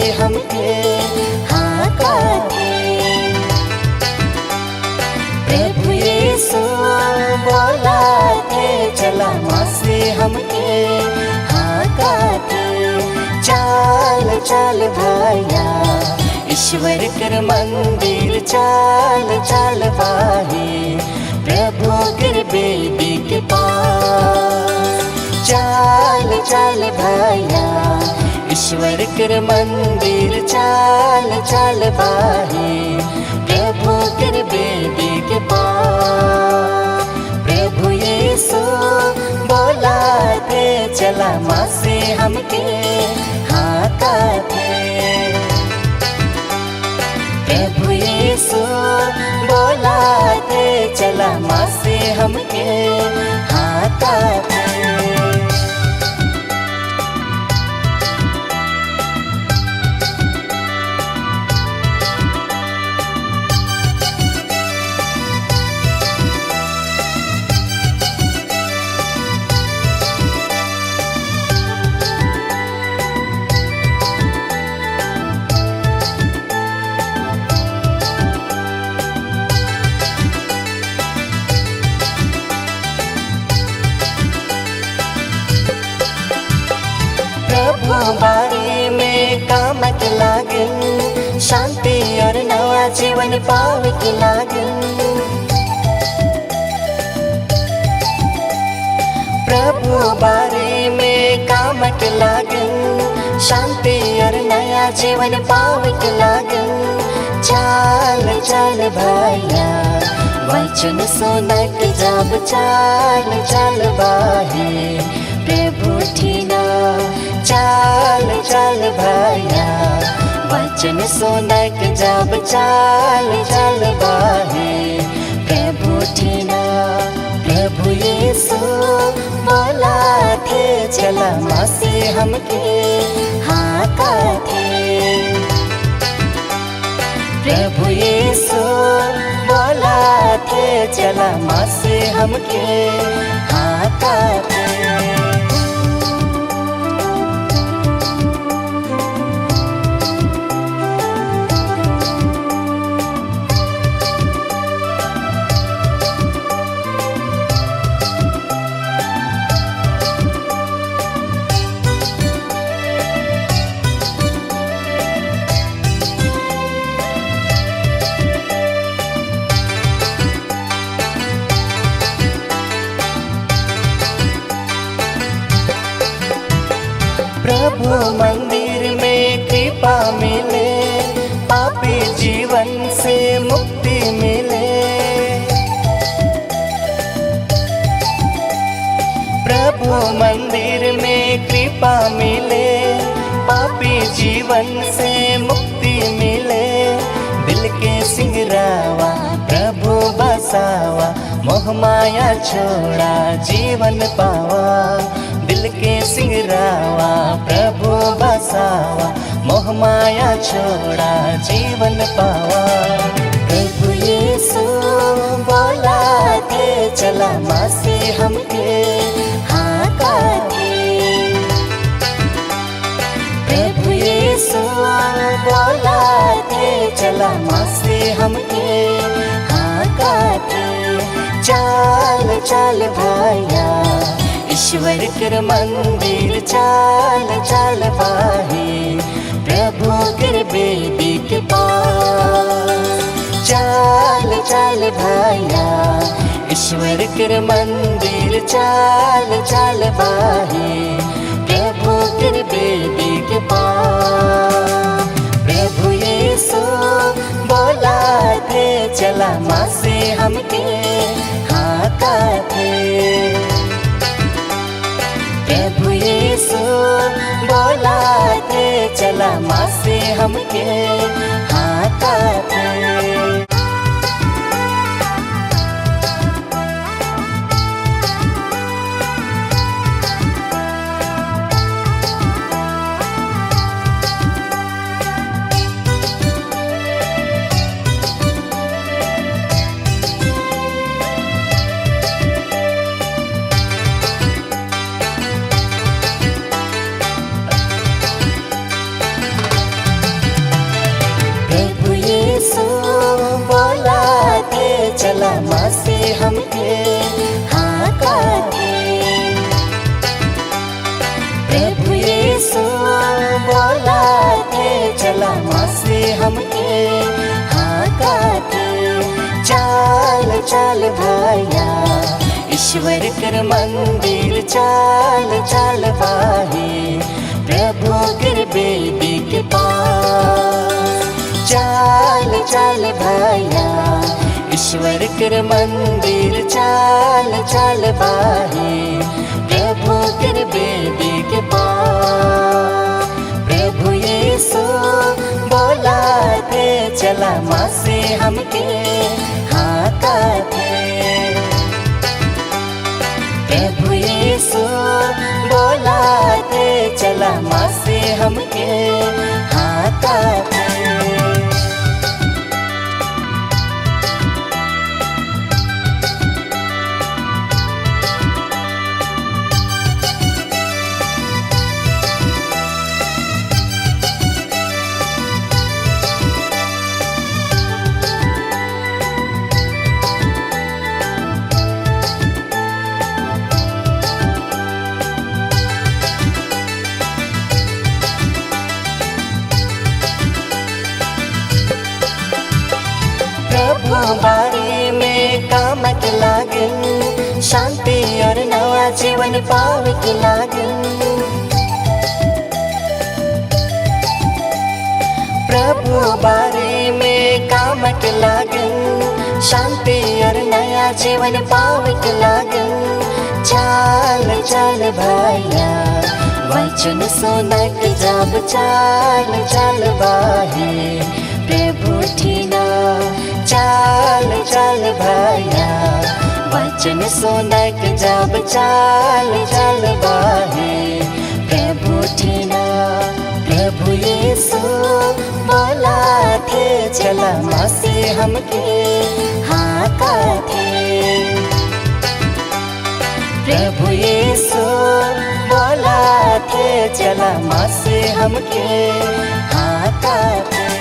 से हमके हाका थे। प्रभु यीशु बोला थे चला माँ से हमके हाका थे। चाल चाल भैया ईश्वर कर मंदिर चाल चाल बाहे प्रभु कर बेदी के पास। चाल चाल भैया ईश्वर कर मंदिर चाल चाल बाहे प्रभु कर बेदी के पास। प्रभु यीशु बोला थे चला माँ से हमके हाका थे। प्रभु यीशु बोला थे चला माँ से हमके हाका थे। प्रभु बारे में काम के लागन शांति और नया जीवन पावे के लागन। प्रभु बारे में काम के लागन शांति और नया जीवन पावे के लागन। चाल चाल भैया वचन सुनक जब चाल चाल बाहे प्रभु ठीना। चाल चाल भैया वचन सुनक जब चाल चाल बाहे प्रभु ठीना। प्रभु यीशु बोला थे चला माँ से हमके हाका थे। प्रभु यीशु बोला थे चला माँ से हमके हाका थे। प्रभु मंदिर में कृपा मिले पापी जीवन से मुक्ति मिले। प्रभु मंदिर में कृपा मिले पापी जीवन से मुक्ति मिले। दिल के सिंगरावा प्रभु बसावा मोह माया छोड़ा जीवन पावा। दिल के सिंगरावा प्रभु बसावा मोह माया छोड़ा जीवन पावा। प्रभु यीशु बोला थे चला माँ से हमके हाका थे। प्रभु यीशु बोला थे चला माँ से हमके हाका थे। चाल चाल भैया ईश्वर कर मंदिर चाल चाल बाहे प्रभु कर बेदी के पास। चाल चाल भैया ईश्वर कर मंदिर चाल चाल बाहे प्रभु कर बेदी के पास। प्रभु यीशु बोला थे चला माँ से हमके हाका थे। प्रभु यीशु बोला थे चला माँ से हमके हाका थे। हमके हाँ कहते। प्रभु यीशु बोला थे चला माँ से हमके हाँ कहते। चाल चाल भाया ईश्वर कर मंदिर चाल चाल भाई प्रभु कर बेदी के पास। चाल चाल भाया ईश्वर कर मंदिर चाल चाल भाई प्रभु कर बेदी के पास। प्रभु यीशु बोला थे चला माँ से हमके हाँ कहते। प्रभु यीशु बोला थे चला माँ से हमके हाँ कहते। प्रभु बारे में काम के लागन शांति और नया जीवन पावे के लागन। प्रभु बारे में काम के लागन शांति और नया जीवन पावे के लागन। चाल चाल भाया वचन सुना के जब चाल चाल बाहे प्रभु ठीना। चाल चाल भाया वचन सुना के जब चाल चाल बाहे प्रभु ठीना। प्रभु यीशु बोला थे चला माँ से हमके हाँ कहते। प्रभु यीशु बोला थे चला माँ से हमके हाँ कहते।